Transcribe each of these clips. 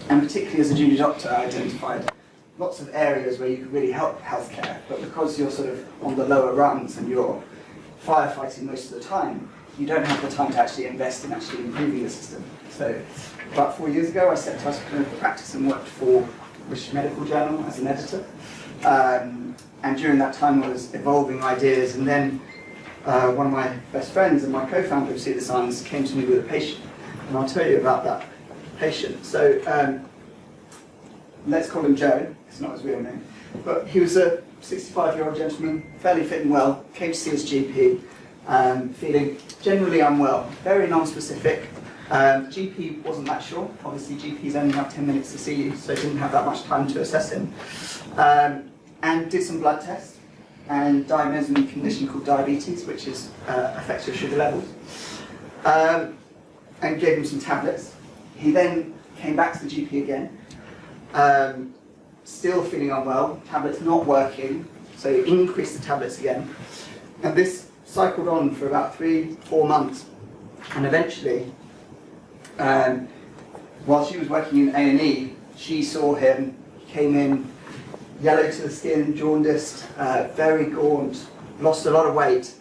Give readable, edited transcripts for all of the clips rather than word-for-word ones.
and particularly as a junior doctor, I identified lots of areas where you could really help healthcare, but because you're sort of on the lower rungs and you're firefighting most of the time, you don't have the time to actually invest in actually improving the system. So about 4 years ago, I stepped out of clinical practice and worked for British Medical Journal as an editor. And during that time, I was evolving ideas, and then one of my best friends and my co-founder of See the Signs came to me with a patient, and I'll tell you about that patient. So let's call him Joe. It's not his real name, but he was a 65-year-old gentleman, fairly fit and well, came to see his GP, feeling generally unwell, very non-specific. GP wasn't that sure. Obviously, GPs only have 10 minutes to see you, so didn't have that much time to assess him. And did some blood tests and diagnosed him with a condition called diabetes, which affects your sugar levels, and gave him some tablets. He then came back to the GP again, still feeling unwell, tablets not working, so he increased the tablets again. And this cycled on for about 3-4 months, and eventually, while she was working in A&E, she saw him, he came in, yellow to the skin, jaundiced, very gaunt, lost a lot of weight,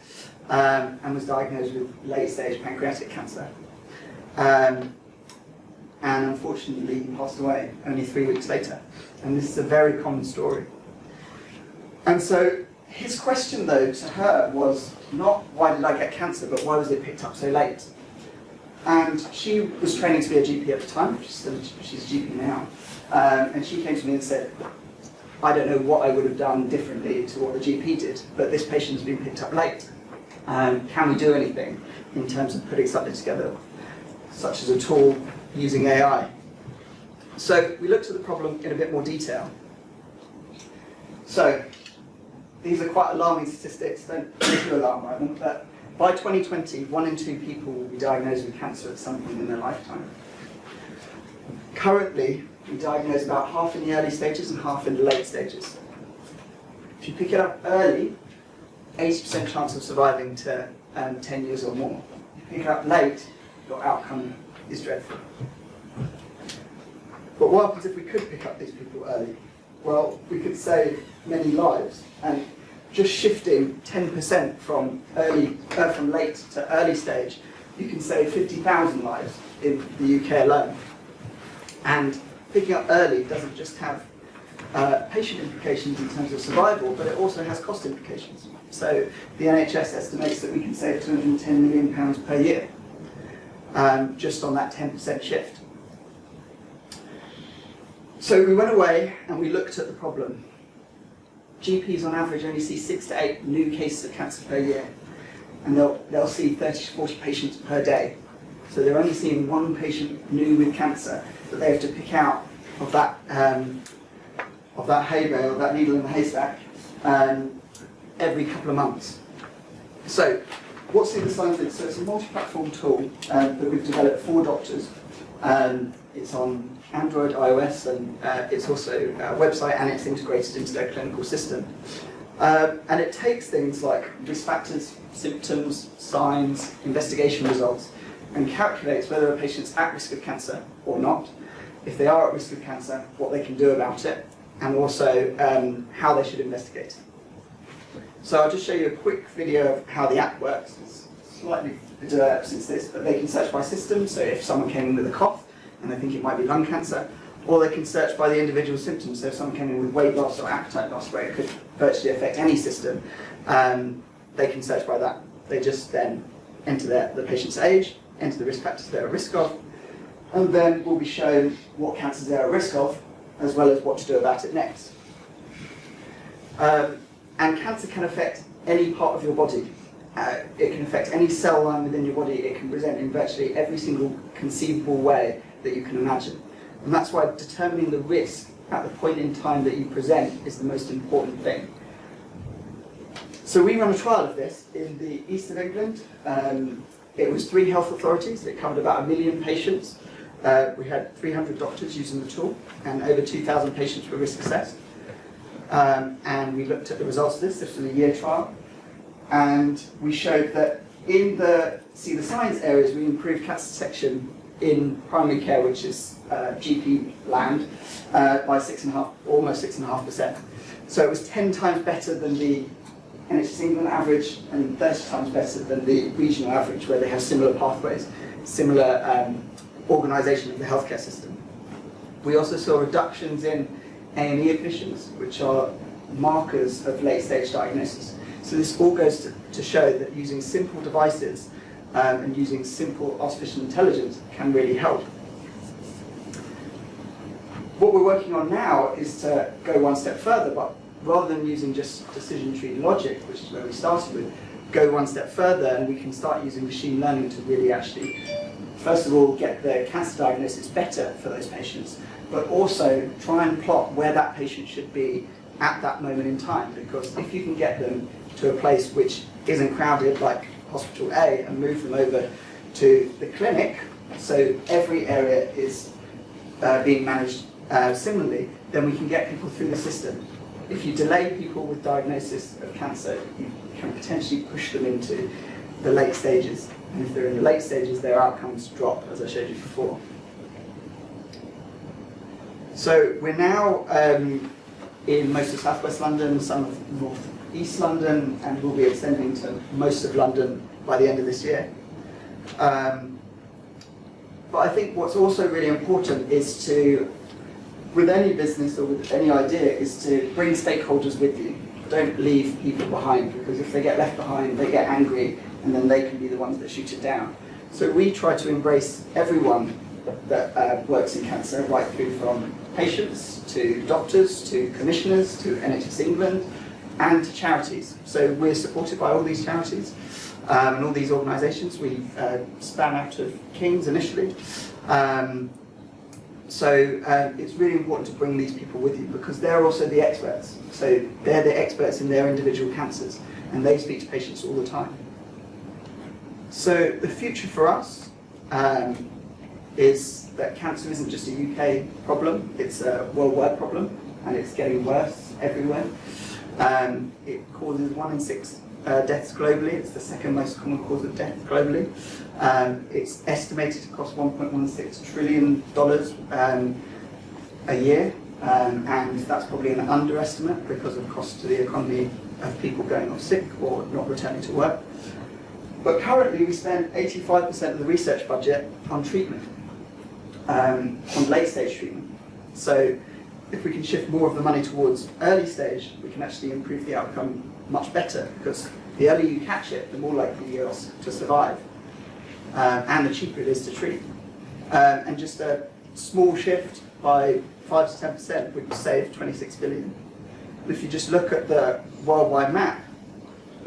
and was diagnosed with late-stage pancreatic cancer. And unfortunately, he passed away only 3 weeks later. And this is a very common story. And so his question, though, to her was not, why did I get cancer, but why was it picked up so late? And she was training to be a GP at the time. She's a GP now. And she came to me and said, I don't know what I would have done differently to what the GP did, but this patient's been picked up late. Can we do anything in terms of putting something together, such as a tool using AI? So we looked at the problem in a bit more detail. So these are quite alarming statistics, don't be too alarmed by them, but by 2020, 1 in 2 people will be diagnosed with cancer at some point in their lifetime. Currently, we diagnose about half in the early stages and half in the late stages. If you pick it up early, 80% chance of surviving to 10 years or more. If you pick it up late, your outcome is dreadful. But what happens if we could pick up these people early? Well, we could save many lives, and just shifting 10% from late to early stage, you can save 50,000 lives in the UK alone. And picking up early doesn't just have patient implications in terms of survival, but it also has cost implications. So the NHS estimates that we can save £210 million per year just on that 10% shift. So we went away and we looked at the problem. GPs on average only see 6 to 8 new cases of cancer per year, and they'll see 30 to 40 patients per day. So they're only seeing 1 patient new with cancer that they have to pick out of that hay bale, that needle in the haystack, every couple of months. So what's See the Signs is? So it's a multi-platform tool that we've developed for doctors. It's on Android, iOS, and it's also a website, and it's integrated into their clinical system. And it takes things like risk factors, symptoms, signs, investigation results, and calculates whether a patient's at risk of cancer or not. If they are at risk of cancer, what they can do about it, and also how they should investigate. So I'll just show you a quick video of how the app works. It's slightly developed since this, but they can search by system. So if someone came in with a cough and they think it might be lung cancer, or they can search by the individual symptoms. So if someone came in with weight loss or appetite loss, where it could virtually affect any system, they can search by that. They just then enter the patient's age, enter the risk factors they're at risk of, and then will be shown what cancers they're at risk of, as well as what to do about it next. And cancer can affect any part of your body. It can affect any cell line within your body. It can present in virtually every single conceivable way that you can imagine. And that's why determining the risk at the point in time that you present is the most important thing. So we run a trial of this in the east of England. It was 3 health authorities. It covered about 1 million patients. We had 300 doctors using the tool, and over 2,000 patients were risk assessed. And we looked at the results of this. This was a year trial. And we showed that in the See the Signs areas, we improved cancer detection in primary care, which is GP land, by almost 6.5%. So it was 10 times better than the NHS England average and 30 times better than the regional average, where they have similar pathways, similar organisation of the healthcare system. We also saw reductions in A&E admissions, which are markers of late-stage diagnosis. So this all goes to show that using simple devices and using simple artificial intelligence can really help. What we're working on now is to go one step further, but rather than using just decision tree logic, which is where we started with, go one step further and we can start using machine learning to really actually, first of all, get the cancer diagnosis better for those patients, but also try and plot where that patient should be at that moment in time. Because if you can get them to a place which isn't crowded, like Hospital A, and move them over to the clinic, so every area is being managed similarly, then we can get people through the system. If you delay people with diagnosis of cancer, you can potentially push them into the late stages. And if they're in the late stages, their outcomes drop, as I showed you before. So we're now in most of South West London, some of North East London, and we'll be extending to most of London by the end of this year. But I think what's also really important is to, with any business or with any idea, is to bring stakeholders with you. Don't leave people behind, because if they get left behind, they get angry, and then they can be the ones that shoot it down. So we try to embrace everyone that works in cancer, right through from patients to doctors to commissioners to NHS England and to charities. So we're supported by all these charities and all these organisations. We span out of King's initially. So it's really important to bring these people with you, because they're also the experts. So they're the experts in their individual cancers, and they speak to patients all the time. So the future for us is that cancer isn't just a UK problem, it's a worldwide problem, and it's getting worse everywhere. It causes 1 in 6 deaths globally. It's the second most common cause of death globally. It's estimated to cost $1.16 trillion a year, and that's probably an underestimate because of cost to the economy of people going off sick or not returning to work. But currently we spend 85% of the research budget on treatment, on late stage treatment. So if we can shift more of the money towards early stage, we can actually improve the outcome much better, because the earlier you catch it, the more likely you are to survive, and the cheaper it is to treat. And just a small shift by 5 to 10% would save 26 billion. If you just look at the worldwide map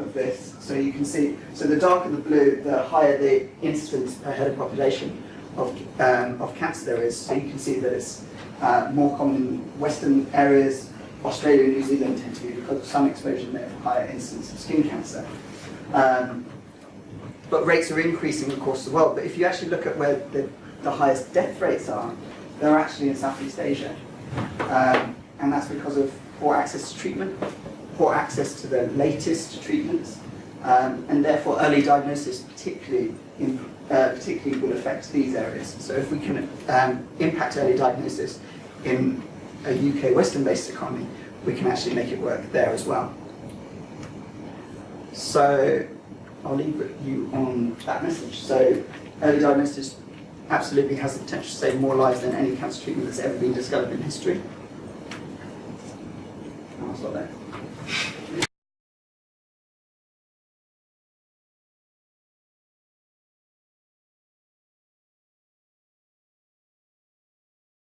of this, so you can see, so the darker the blue, the higher the incidence per head of population of cancer there is. So you can see that it's more common in Western areas. Australia and New Zealand tend to be, because of sun exposure, they have a higher incidence of skin cancer. But rates are increasing across the world. But if you actually look at where the highest death rates are, they're actually in Southeast Asia. And that's because of poor access to treatment, poor access to the latest treatments, and therefore early diagnosis particularly will affect these areas. So if we can impact early diagnosis in a UK Western-based economy, we can actually make it work there as well. So I'll leave you on that message. So early diagnosis absolutely has the potential to save more lives than any cancer treatment that's ever been discovered in history. I'll stop there.